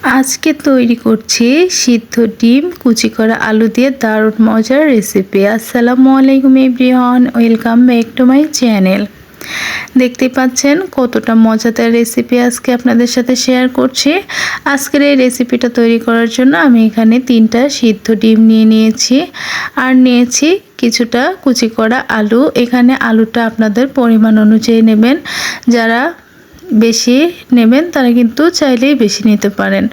আজকে তৈরি করছি সিদ্ধ ডিম কুচি করা আলু দিয়ে দারুণ মজার রেসিপি। আসসালামু আলাইকুম everyone, welcome back to my channel. দেখতে পাচ্ছেন কতটা মজাদার রেসিপি আজকে আপনাদের সাথে শেয়ার করছি। আজকের এই রেসিপিটা তৈরি করার জন্য আমি এখানে 3টা সিদ্ধ ডিম নিয়ে নিয়েছি আর নিয়েছি কিছুটা কুচি করা আলু। এখানে আলুটা আপনাদের পরিমাণ অনুযায়ী নেবেন, যারা বেশি নেবেন তারা কিন্তু চাইলেই বেশি নিতে পারেন,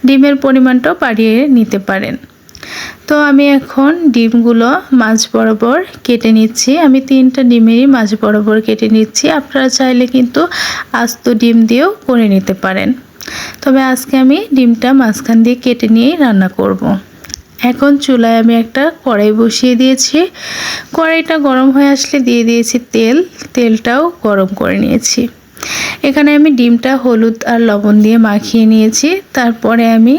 ডিমের পরিমাণটাও বাড়িয়ে নিতে পারেন। তো আমি এখন ডিমগুলো মাঝ বরাবর কেটে নিচ্ছি। আমি 3টা ডিমেরই মাঝ বরাবর কেটে নিচ্ছি। আপনারা চাইলে কিন্তু আস্ত ডিম দিয়েও করে নিতে পারেন, তবে আজকে আমি ডিমটা মাঝখান দিয়ে কেটে নিয়েই রান্না করব। এখন চুলায় আমি একটা কড়াই বসিয়ে দিয়েছি। কড়াইটা গরম হয়ে আসলে দিয়ে দিয়েছি তেলটাও গরম করে নিয়েছি। এখানে আমি ডিমটা হলুদ আর লবণ দিয়ে মাখিয়ে নিয়েছি। তারপরে আমি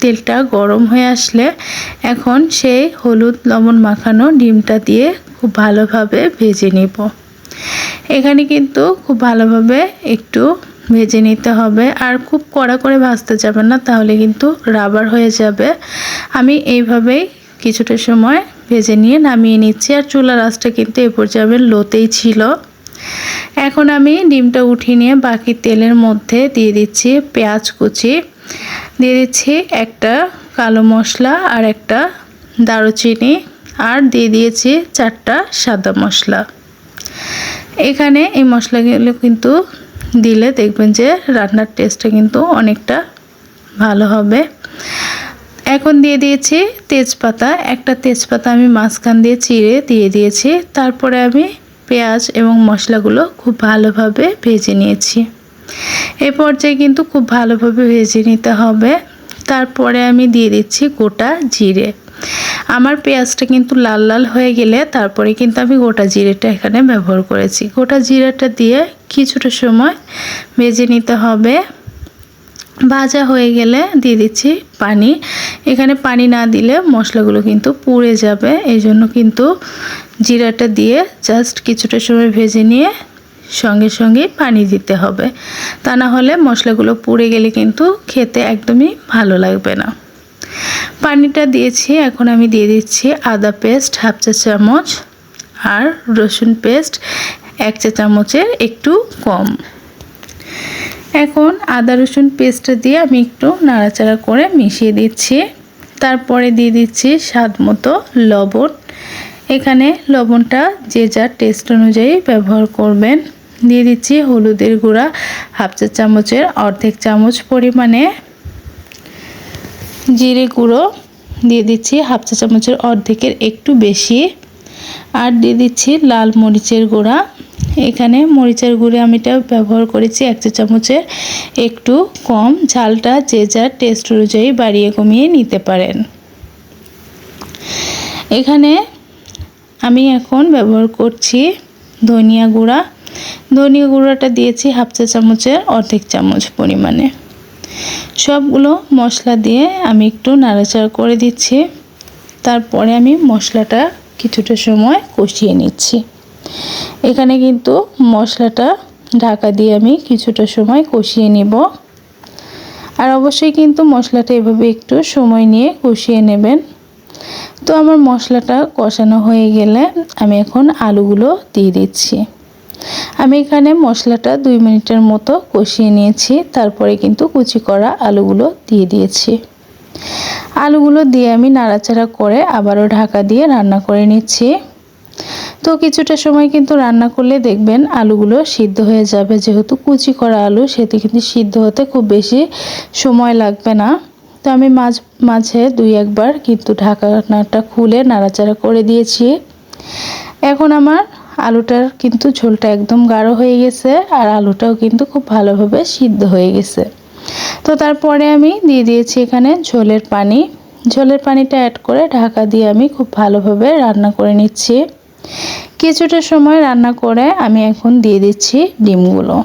তেলটা গরম হয়ে আসলে এখন সেই হলুদ লবণ মাখানো ডিমটা দিয়ে খুব ভালোভাবে ভেজে নিব। এখানে কিন্তু খুব ভালোভাবে একটু ভেজে নিতে হবে, আর খুব কড়া করে ভাজতে যাবে না, তাহলে কিন্তু রাবার হয়ে যাবে। আমি এইভাবেই কিছুটা সময় ভেজে নিয়ে নামিয়ে নিচ্ছি। আর চুলার আঁচটা কিন্তু এ পর্যায়ে লোতেই ছিল। এখন আমি ডিমটা উঠিয়ে নিয়ে বাকি তেলের মধ্যে দিয়ে দিচ্ছি পেঁয়াজ কুচি, দিয়ে দিচ্ছি একটা কালো মশলা আর একটা দারুচিনি, আর দিয়ে দিয়েছি 4টা সাদা মশলা। এখানে এই মশলাগুলো কিন্তু দিলে দেখবেন যে রান্নার টেস্টটা কিন্তু অনেকটা ভালো হবে। এখন দিয়ে দিয়েছি তেজপাতা, একটা তেজপাতা আমি মাঝখান দিয়ে চিড়ে দিয়ে দিয়েছি। তারপরে আমি পেঁয়াজ এবং মশলাগুলো খুব ভালোভাবে ভেজে নিয়েছি। এই পর্যায়ে কিন্তু খুব ভালোভাবে ভেজে নিতে হবে। তারপরে আমি দিয়ে দিচ্ছি গোটা জিরে। আমার পেঁয়াজটা কিন্তু লাল লাল হয়ে গেলে তারপরে কিন্তু আমি গোটা জিরেটা এখানে ব্যবহার করেছি। গোটা জিরাটা দিয়ে কিছুটা সময় ভেজে নিতে হবে। ভাজা হয়ে গেলে দিয়ে দিচ্ছি পানি। এখানে পানি না দিলে মশলাগুলো কিন্তু পুড়ে যাবে, এই জন্য কিন্তু জিরাটা দিয়ে জাস্ট কিছুটা সময় ভেজে নিয়ে সঙ্গে সঙ্গে পানি দিতে হবে, তা না হলে মশলাগুলো পুড়ে গেলে কিন্তু খেতে একদমই ভালো লাগবে না। পানিটা দিয়েছি। এখন আমি দিয়ে দিচ্ছি আদা পেস্ট 1/2 চা চামচ আর রসুন পেস্ট 1 চা চামচের একটু কম। এখন আদা রসুন পেস্টটা দিয়ে আমি একটু নাড়াচাড়া করে মিশিয়ে দিচ্ছি। তারপরে দিয়ে দিচ্ছি স্বাদ মতো লবণ। এখানে লবণটা যে যার টেস্ট অনুযায়ী ব্যবহার করবেন। দিয়ে দিচ্ছি হলুদের গুঁড়া 1/2 চা চামচের অর্ধেক চামচ পরিমাণে, জিরে গুঁড়ো দিয়ে দিচ্ছি 1/2 চা চামচের অর্ধেকের একটু বেশি, আর দিয়ে দিচ্ছি লাল মরিচের গুঁড়া। এখানে মরিচের গুঁড়ো আমি এটা ব্যবহার করেছি 1 চা চামচের একটু কম। ঝালটা যে যার টেস্ট অনুযায়ী বাড়িয়ে কমিয়ে নিতে পারেন। এখানে আমি এখন ব্যবহার করছি ধনিয়া গুঁড়া। ধনিয়া গুঁড়াটা দিয়েছি 1/2 চা চামচের অর্ধেক চামচ পরিমাণে। সবগুলো মশলা দিয়ে আমি একটু নাড়াচাড়া করে দিচ্ছি। তারপরে আমি মশলাটা কিছুটা সময় কষিয়ে নিচ্ছি। এখানে কিন্তু মশলাটা ঢাকা দিয়ে আমি কিছুটা সময় কষিয়ে নিব। আর অবশ্যই কিন্তু মশলাটা এভাবে একটু সময় নিয়ে কষিয়ে নেবেন। তো আমার মশলাটা কষানো হয়ে গেলে আমি এখন আলুগুলো দিয়ে দিচ্ছি। আমি এখানে মশলাটা 2 মিনিটের মতো কষিয়ে নিয়েছি। তারপরে কিন্তু কুচি করা আলুগুলো দিয়ে দিয়েছি। আলুগুলো দিয়ে আমি নাড়াচাড়া করে আবারও ঢাকা দিয়ে রান্না করে নিচ্ছি। তো কিছুটা সময় কিন্তু রান্না করলে দেখবেন আলুগুলো সিদ্ধ হয়ে যাবে। যেহেতু কুচি করা আলু, সেটি কিন্তু সিদ্ধ হতে খুব বেশি সময় লাগবে না। তো আমি মাঝে 2-1 বার কিন্তু ঢাকনাটা খুলে নাড়াচাড়া করে দিয়েছি। এখন আমার আলুটার কিন্তু ঝোলটা একদম গাঢ় হয়ে গেছে, আর আলুটাও কিন্তু খুব ভালোভাবে সিদ্ধ হয়ে গেছে। তো তারপরে আমি দিয়ে দিয়েছি এখানে ঝোলের পানি। ঝোলের পানিটা অ্যাড করে ঢাকা দিয়ে আমি খুব ভালোভাবে রান্না করে নিচ্ছি। কিছুটা সময় রান্না করে আমি এখন দিয়ে দিচ্ছি ডিমগুলো।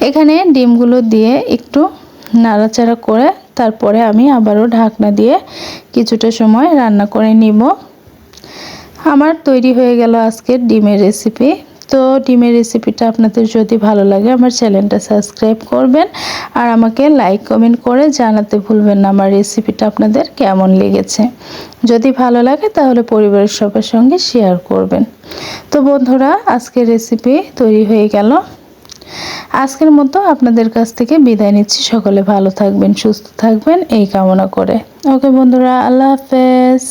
এখানে ডিমগুলো দিয়ে একটু নাড়াচাড়া করে তারপরে আমি আবারও ঢাকনা দিয়ে কিছুটা সময় রান্না করে নিব। আমার তৈরি হয়ে গেল আজকের ডিমের রেসিপি। তো ডিমের রেসিপিটা আপনাদের যদি ভালো লাগে আমার চ্যানেলটা সাবস্ক্রাইব করবেন আর আমাকে লাইক কমেন্ট করে জানাতে ভুলবেন না আমার রেসিপিটা আপনাদের কেমন লেগেছে। যদি ভালো লাগে তাহলে পরিবারের সবার সঙ্গে শেয়ার করবেন। তো বন্ধুরা, আজকের রেসিপি তৈরি হয়ে গেল। আজকের মতো আপনাদের কাছ থেকে বিদায় নিচ্ছি। সকলে ভালো থাকবেন, সুস্থ থাকবেন এই কামনা করে। ওকে বন্ধুরা, আল্লাহ হাফেজ।